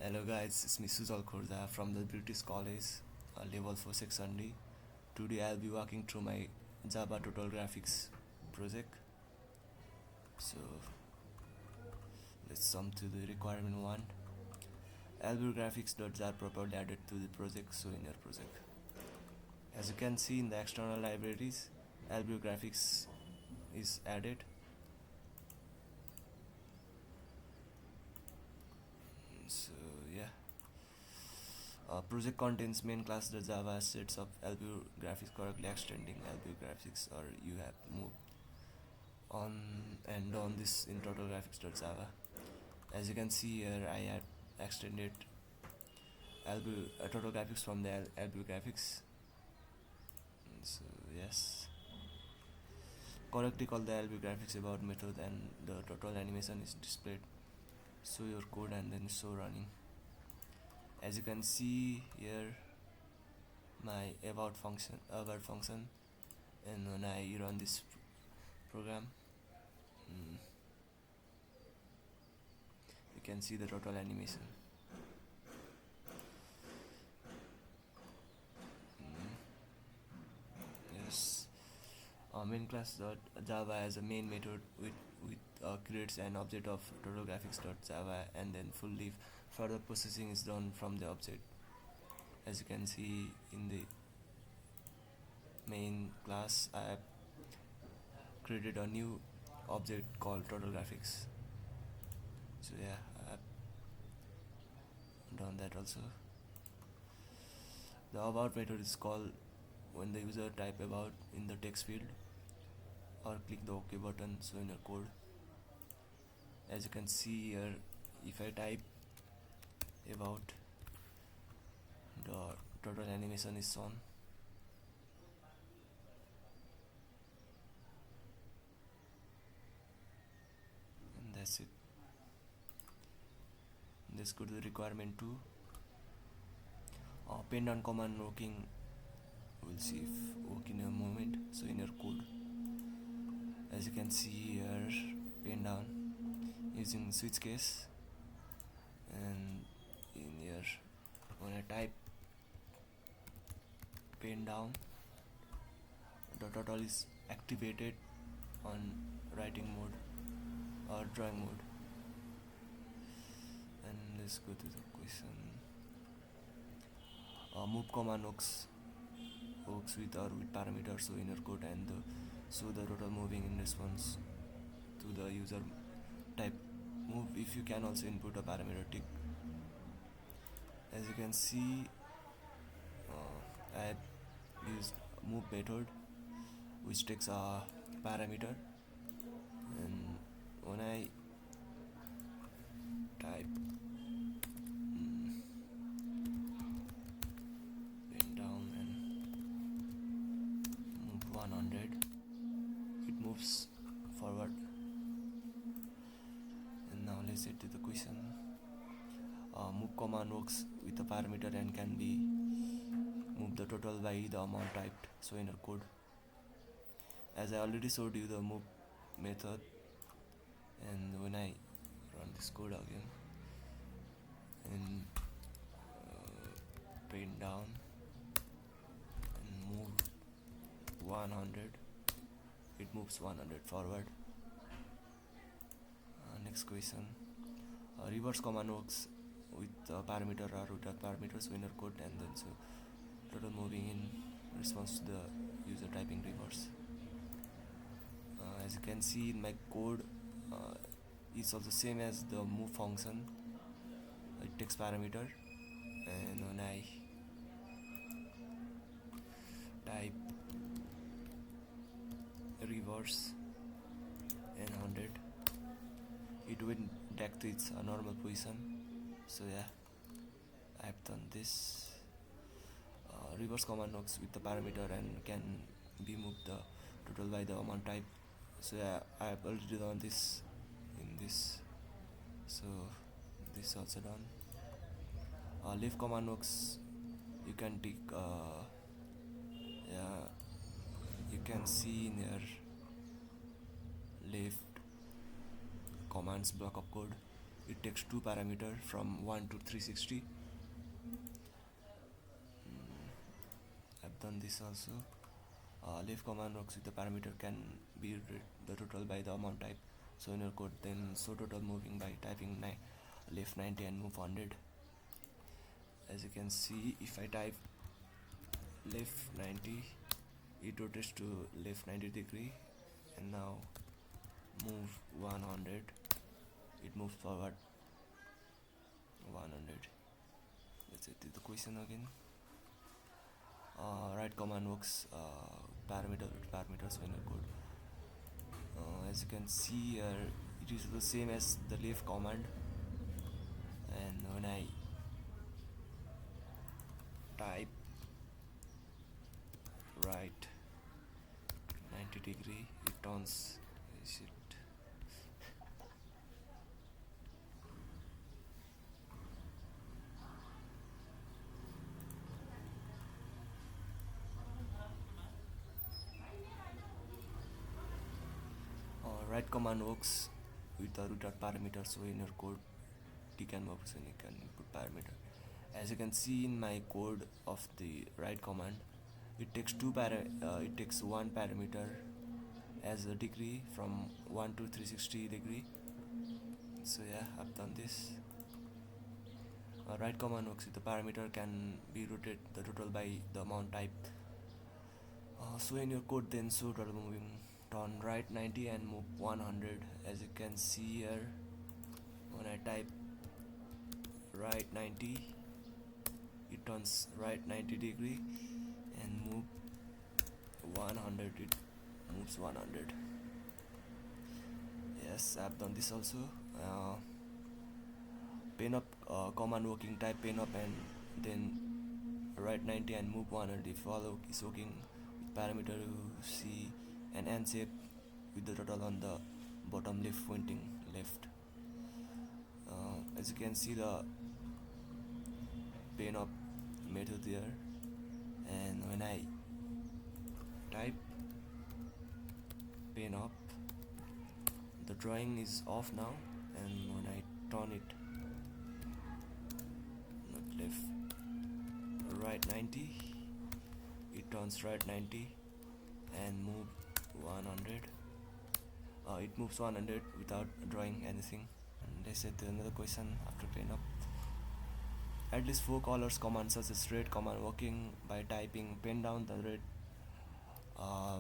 Hello guys, it's me Sujal Khurda from the British College, level 4 section D. Today I'll be walking through my Java Total Graphics project. So let's jump to the requirement 1. albgraphics.jar properly added to the project, so in your project. As you can see in the external libraries, albgraphics is added. So yeah. Project contains main class.java assets of albgraphics correctly extending albgraphics, or you have moved on and on this in totalgraphics.java. As you can see here, I have extended total graphics from the albgraphics. So yes, correctly call the albgraphics about method and the total animation is displayed. Show your code and then show running. As you can see here, my about function, and when I run this program, you can see the total animation. Yes, main class.java as a main method with creates an object of totalgraphics.java, and then fully further processing is done from the object. As you can see in the main class, I have created a new object called totalgraphics. So yeah, I have done that also. The about method is called when the user type about in the text field or click the OK button, so in your code. As you can see here, if I type about, the total animation is shown. And that's it. Let's go to the requirement 2. Pen down command working, we'll see if work in a moment, so in your code. As you can see here, pen down using switch case, and in here when I type pen down, the total is activated on writing mode or drawing mode. And let's go to the question. Move command works with or with parameters, so in your code, and show the total moving in response to the user type move. If you can also input a parameter tick. As you can see, I have used move method which takes a parameter, and when I type pen down and move 100, it moves forward. And now let's get to the question. Move command works with a parameter and can be move the total by the amount typed, so in your code. As I already showed you the move method, and when I run this code again and pen down and move 100, it moves 100 forward. Next question. Reverse command works with a parameter or with a parameter, so in your code, and then so total moving in response to the user typing reverse. As you can see in my code, it's also same as the move function. It takes parameter, and when I type reverse and 100, it will back to its normal position. So yeah, I have done this. Reverse command works with the parameter and can be moved the total by the amount type. So yeah, I have already done this in this. So this also done. Leave command works, you can take yeah, you can see in your left commands block of code. it takes two parameter from 1 to 360. I've done this also. Leaf command works with the parameter can be the total by the amount type. So in your code, then show total moving by typing leaf 90 and move 100. As you can see, if I type leaf 90, it rotates to left 90 degree, and now move 100, it moves forward 100. Let's see the question again. Right command works parameters in your code. As you can see here, it is the same as the leaf command, and when I type right 90 degree, it turns shit. Right command works with the root parameter, so in your code you can work, so you can put parameter. As you can see in my code of the right command, it takes it takes one parameter as a degree from 1 to 360 degree. So yeah, I've done this. Right command works with the parameter can be rotated the total by the amount type. So in your code, then show total moving, turn right 90 and move 100. As you can see here, when I type right 90, it turns right 90 degree and move 100, it moves 100. Yes, I've done this also. Pen up command working, type pen up and then right 90 and move 100. If follow is working with parameter, you see an N shape with the total on the bottom left pointing left. As you can see, the pen up method there, and when I type pen up, the drawing is off now, and when I turn it not left right 90, it turns right 90 and move 100. It moves 100 without drawing anything. And they said another question after clean up. At least 4 colors command such as red command working by typing pen down the red,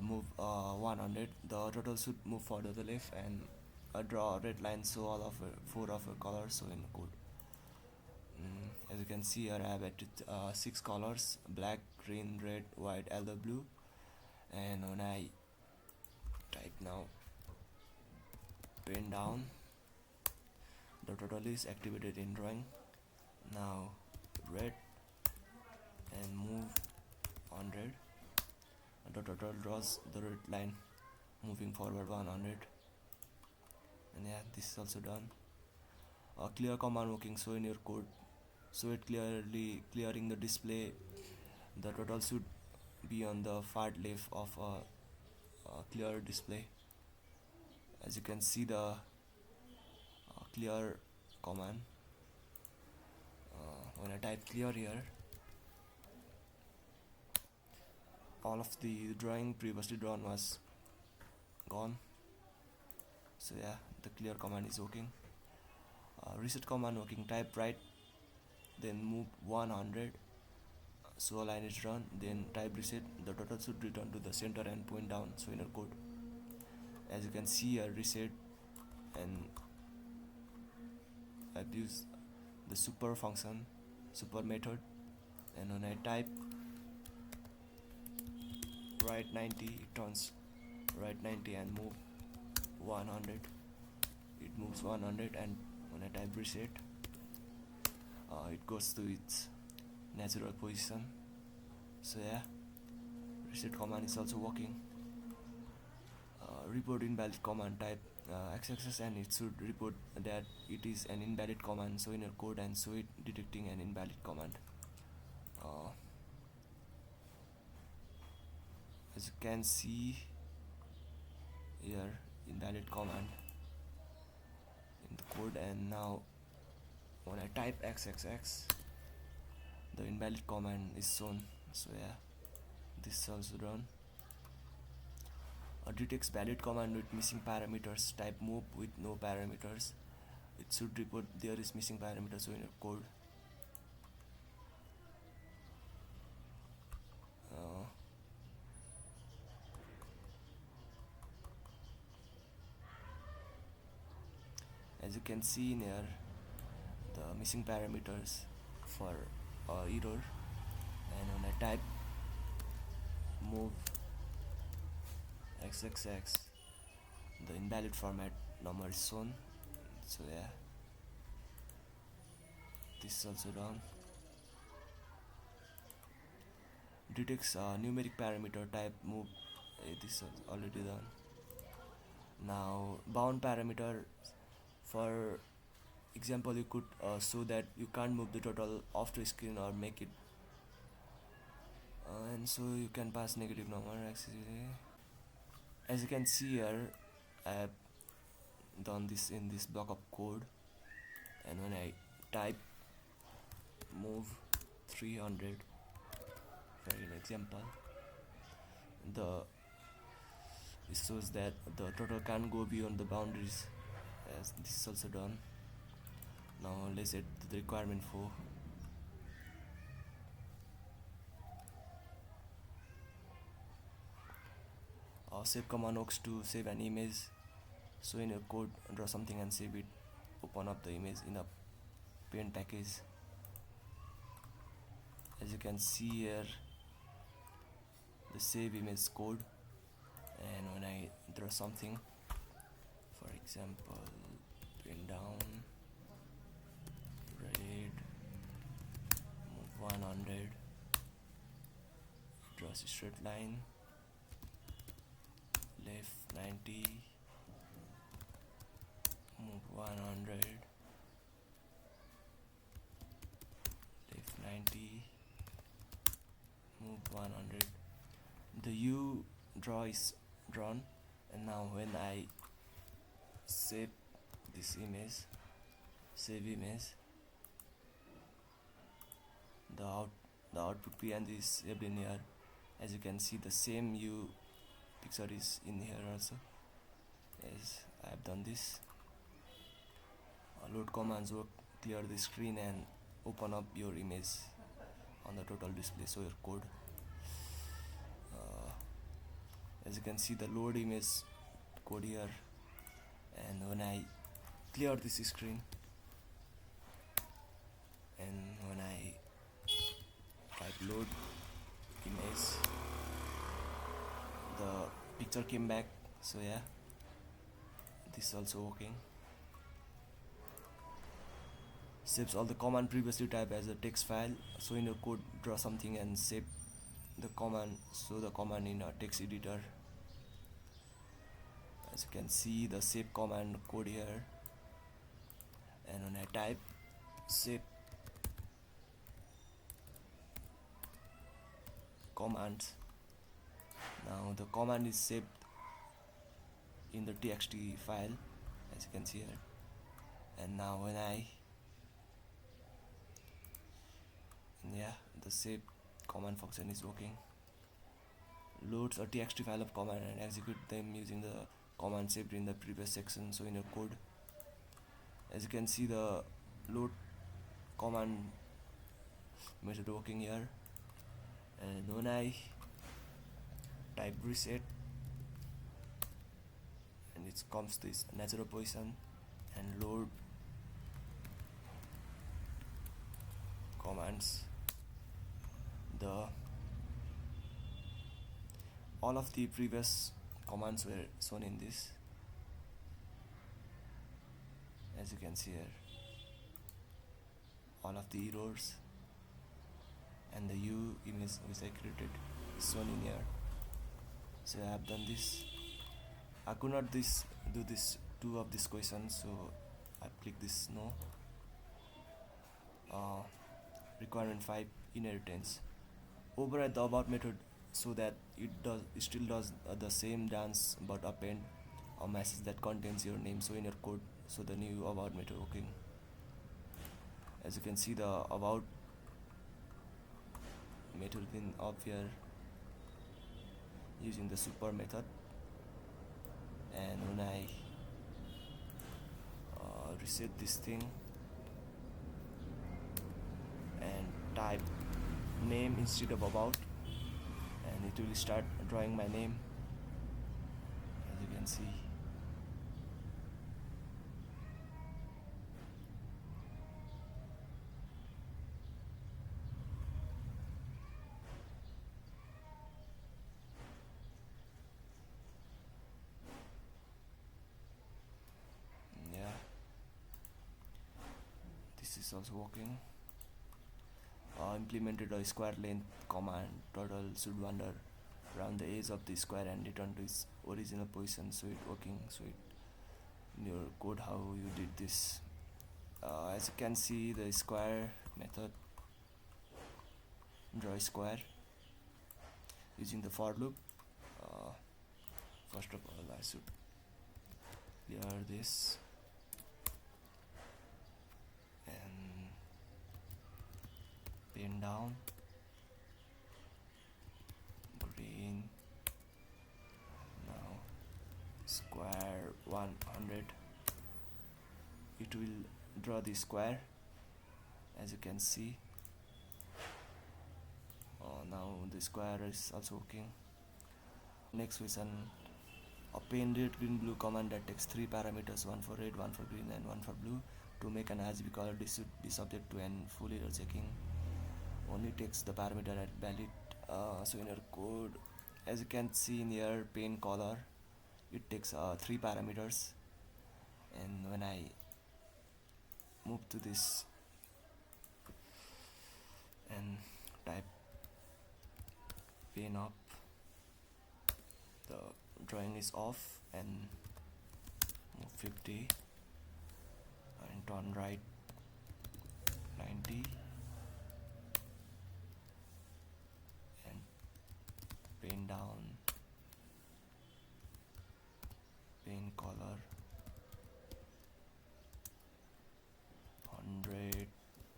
move 100. The total should move further to the left, and draw a red line so all of 4 of colors so in code. As you can see here, I have added 6 colors: black, green, red, white, yellow, blue. And when I type now pen down, the total is activated in drawing. Now red and move 100, and the total draws the red line moving forward 100. And yeah, this is also done. Clear command working, so in your code, so it clearing the display. The total should be on the far left of a clear display. As you can see, the clear command, when I type clear here, all of the drawing previously drawn was gone. So yeah, the clear command is working. Reset command working, type right then move 100, so a line is drawn, then type reset, the total should return to the center and point down, so in your code. As you can see here, reset, and I've used the super function, super method, and when I type right 90, it turns right 90 and move 100, it moves 100. And when I type reset, it goes to its natural position. So yeah, reset command is also working. Report invalid command, type XXX and it should report that it is an invalid command, so in your code and show it detecting an invalid command. As you can see here, invalid command in the code. And now when I type xxx, the invalid command is shown. So yeah, this is also done. A detects valid command with missing parameters, type move with no parameters. It should report there is missing parameters in your code. Uh, as you can see in here, the missing parameters for error, and when I type move xxx, the invalid format number is shown. So yeah, this is also done. Detects numeric parameter, type move, this is already done. Now bound parameter, for example you could show that you can't move the total off the screen or make it, and so you can pass negative number actually. As you can see here, I have done this in this block of code, and when I type move 300 for an example, it shows that the total can't go beyond the boundaries, as this is also done. Now let's add the requirement for. Save command works to save an image. So in your code, draw something and save it. Open up the image in a paint package. As you can see here, the save image code, and when I draw something, for example pin down, red, move 100, draws a straight line, left 90, move 100, left 90, move 100. The U draw is drawn, and now when I save this image, save image, the output PNG is saved in here. As you can see, the same U picture is in here also. As I have done this, load commands work, clear the screen and open up your image on the total display, so your code. As you can see, the load image code here, and when I clear this screen and when I type load image, the picture came back. So yeah, this is also working. Saves all the command previously typed as a text file. So in your code, draw something and save the command, so the command in a text editor. As you can see, the save command code here, and when I type save commands, now the command is saved in the txt file, as you can see here. And now when the save command function is working, loads a txt file of command and execute them using the command saved in the previous section. So in your code, as you can see, the load command method working here, and when I type reset, and it comes to its natural position, and load commands, all of the previous commands were shown in this, as you can see here, all of the errors and the U image which I created is shown in here. So I have done this. I could not do this two of these questions, so I click this no. Requirement 5, inheritance. Override the about method so that it still does the same dance, but append a message that contains your name. So in your code, so the new about method working. As you can see, the about method in up here using the super method, and when I reset this thing and type name instead of about, and it will start drawing my name, as you can see. Yeah, this is also working. Implemented a square length command. Turtle should wander around the edge of the square and return to its original position. So it working. So it in your code how you did this. As you can see, the square method, draw a square using the for loop. First of all, I should clear this and pin down green. Now square 100. It will draw the square, as you can see. Now the square is also working. Next question, a paint red green blue command that takes 3 parameters, one for red, one for green and one for blue, to make an RGB color. This should be subject to an full error checking. Only takes the parameter at valid. So in your code, as you can see in your paint color, it takes 3 parameters, and when I move to this and type paint up, the drawing is off, and move 50 and turn right 90 and paint down, paint color 100,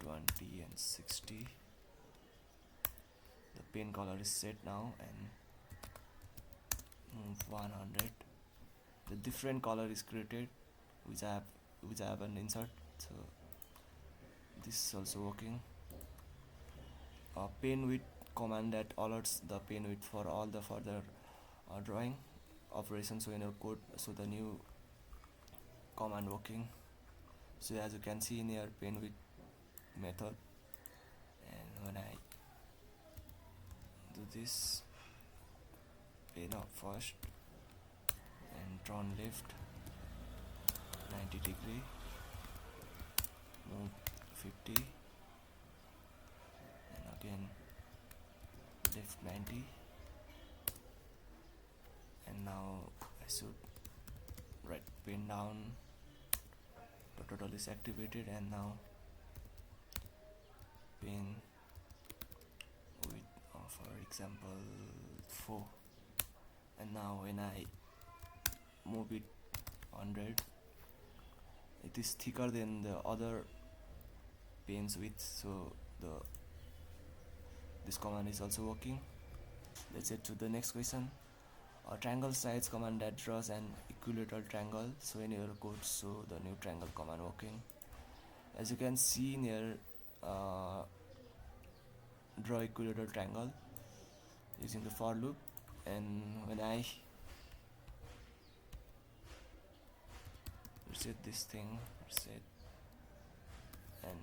20 and 60. The paint color is set now, and move 100. The different color is created which I have an insert, so this is also working. Paint width command that alerts the paint width for all the further drawing operations. So in your code, so the new command working. So as you can see in your paint width method, and when I do this, paint up first and turn left 90 degree, move 50 and again left 90, and now I should write pin down. The total is activated, and now pin with for example 4, and now when I move it 100, it is thicker than the other pins width, so this command is also working. Let's get to the next question. A triangle size command that draws an equilateral triangle. So in your code, so the new triangle command working. As you can see in here, draw equilateral triangle using the for loop, and when I reset this thing, reset and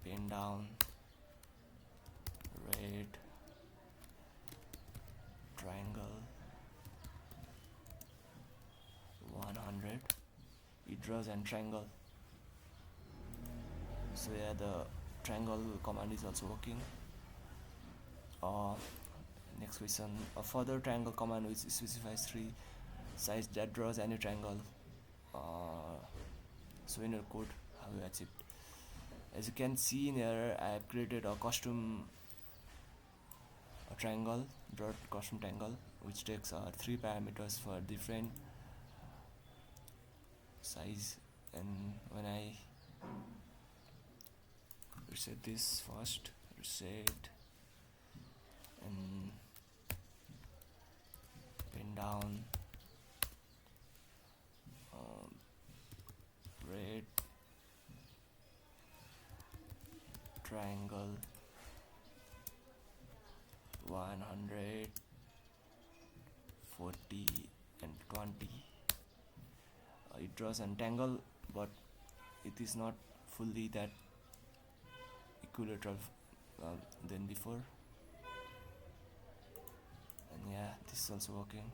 pin down red triangle 100, it draws an triangle. So yeah, the triangle command is also working. Next question, a further triangle command which specifies 3 size that draws any triangle. So in your code, how you achieve. As you can see in here, I have created a custom triangle, draw custom triangle, which takes 3 parameters for different size, and when I reset this first. Reset and pin down, red, triangle, 100, 40 and 20. It draws an angle, but it is not fully that equilateral than before. And yeah, this is also working.